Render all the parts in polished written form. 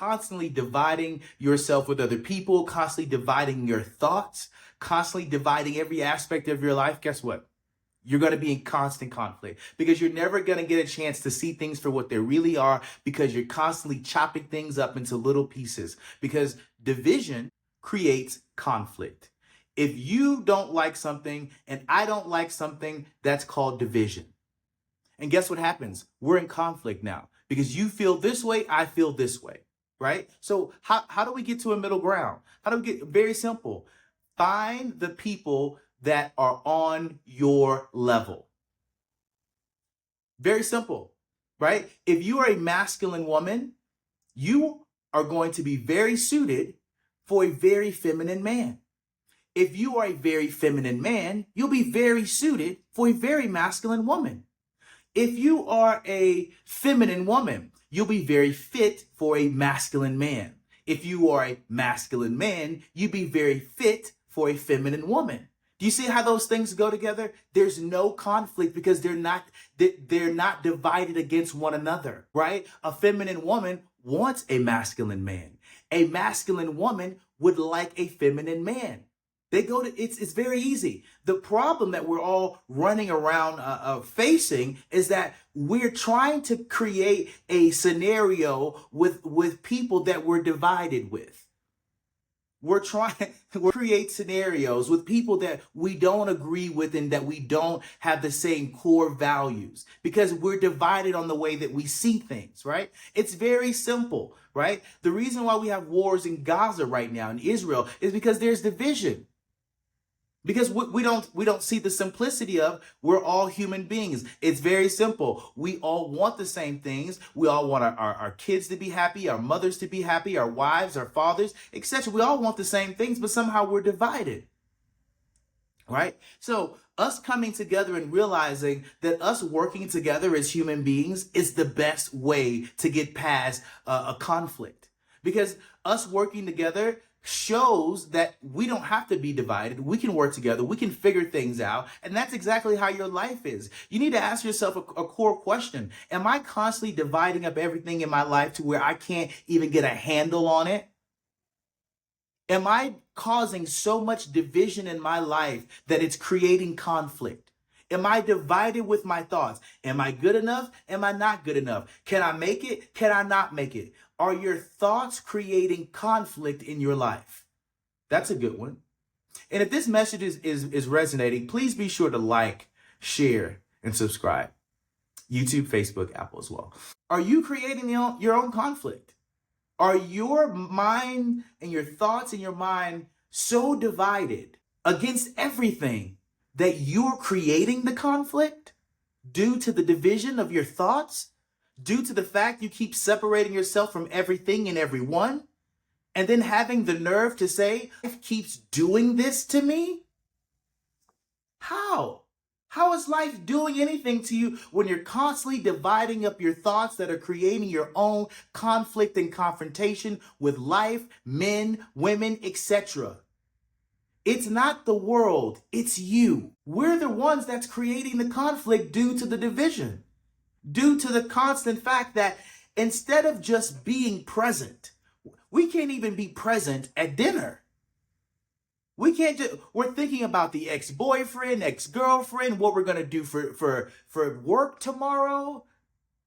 constantly dividing yourself with other people, constantly dividing your thoughts, constantly dividing every aspect of your life, guess what? You're going to be in constant conflict because you're never going to get a chance to see things for what they really are because you're constantly chopping things up into little pieces because division creates conflict. If you don't like something and I don't like something, that's called division. And guess what happens? We're in conflict now because you feel this way, I feel this way, right? So how do we get to a middle ground? How do we get? Very simple. Find the people that are on your level. Very simple, right? If you are a masculine woman, you are going to be very suited for a very feminine man. If you are a very feminine man, you'll be very suited for a very masculine woman. If you are a feminine woman, you'll be very fit for a masculine man. If you are a masculine man, you'll be very fit for a feminine woman. Do you see how those things go together? There's no conflict because they're not divided against one another, right? A feminine woman wants a masculine man. A masculine woman would like a feminine man. They go to, it's very easy. The problem that we're all running around facing is that we're trying to create a scenario with people that we're divided with. We're trying to create scenarios with people that we don't agree with and that we don't have the same core values because we're divided on the way that we see things, right? It's very simple, right? The reason why we have wars in Gaza right now in Israel is because there's division. Because we don't see the simplicity of we're all human beings. It's very simple. We all want the same things. We all want our kids to be happy, our mothers to be happy, our wives, our fathers, etc. We all want the same things, but somehow we're divided. Right? So us coming together and realizing that us working together as human beings is the best way to get past a conflict. Because us working together shows that we don't have to be divided. We can work together. We can figure things out. And that's exactly how your life is. You need to ask yourself a core question. Am I constantly dividing up everything in my life to where I can't even get a handle on it? Am I causing so much division in my life that it's creating conflict? Am I divided with my thoughts? Am I good enough? Am I not good enough? Can I make it? Can I not make it? Are your thoughts creating conflict in your life? That's a good one. And if this message is resonating, please be sure to like, share, and subscribe. YouTube, Facebook, Apple as well. Are you creating your own conflict? Are your mind and your thoughts in your mind so divided against everything that you're creating the conflict due to the division of your thoughts? Due to the fact you keep separating yourself from everything and everyone, and then having the nerve to say, life keeps doing this to me? How? How is life doing anything to you when you're constantly dividing up your thoughts that are creating your own conflict and confrontation with life, men, women, etc.? It's not the world, it's you. We're the ones that's creating the conflict due to the division. Due to the constant fact that instead of just being present, we can't even be present at dinner. We can't just, we're thinking about the ex-boyfriend, ex-girlfriend, what we're going to do for work tomorrow.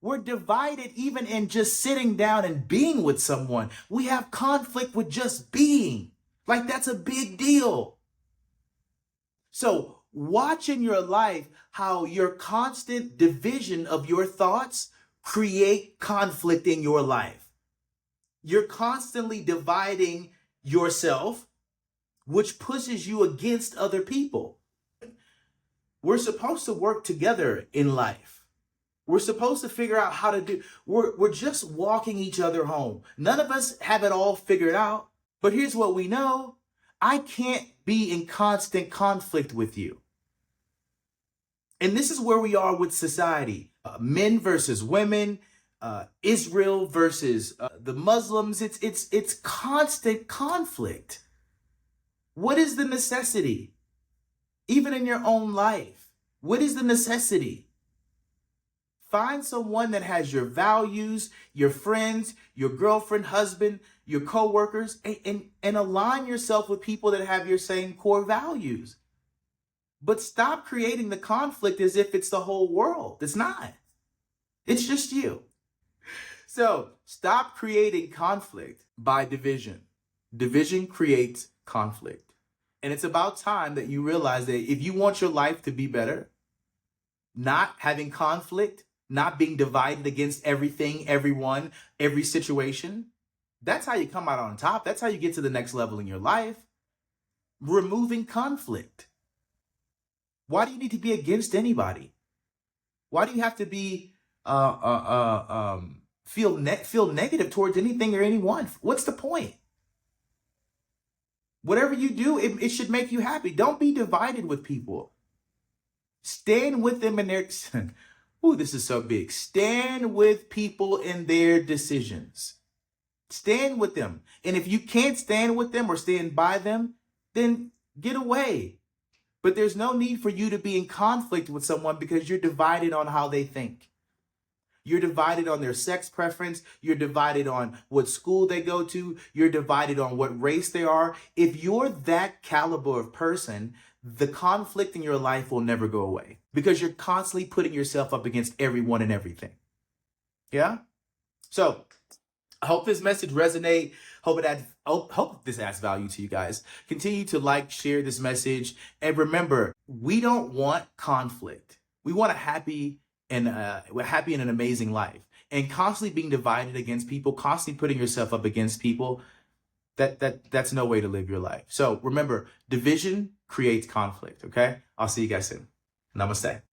We're divided even in just sitting down and being with someone. We have conflict with just being. Like that's a big deal. So watch in your life how your constant division of your thoughts create conflict in your life. You're constantly dividing yourself, which pushes you against other people. We're supposed to work together in life. We're supposed to figure out how to do, we're just walking each other home. None of us have it all figured out, but here's what we know. I can't be in constant conflict with you. And this is where we are with society. Men versus women, Israel versus the Muslims. It's constant conflict. What is the necessity? Even in your own life, what is the necessity? Find someone that has your values, your friends, your girlfriend, husband, your coworkers, and align yourself with people that have your same core values. But stop creating the conflict as if it's the whole world. It's not. It's just you. So stop creating conflict by division. Division creates conflict. And it's about time that you realize that if you want your life to be better, not having conflict, not being divided against everything, everyone, every situation, that's how you come out on top. That's how you get to the next level in your life. Removing conflict. Why do you need to be against anybody? Why do you have to be feel negative towards anything or anyone? What's the point? Whatever you do, it should make you happy. Don't be divided with people. Stand with them in their, ooh, this is so big. Stand with people in their decisions. Stand with them. And if you can't stand with them or stand by them, then get away. But there's no need for you to be in conflict with someone because you're divided on how they think. You're divided on their sex preference. You're divided on what school they go to. You're divided on what race they are. If you're that caliber of person, the conflict in your life will never go away because you're constantly putting yourself up against everyone and everything. Yeah? So I hope this message resonates. Hope this adds value to you guys. Continue to like, share this message. And remember, we don't want conflict. We want a happy and an amazing life. And constantly being divided against people, constantly putting yourself up against people, that's no way to live your life. So remember, division creates conflict, okay? I'll see you guys soon. Namaste.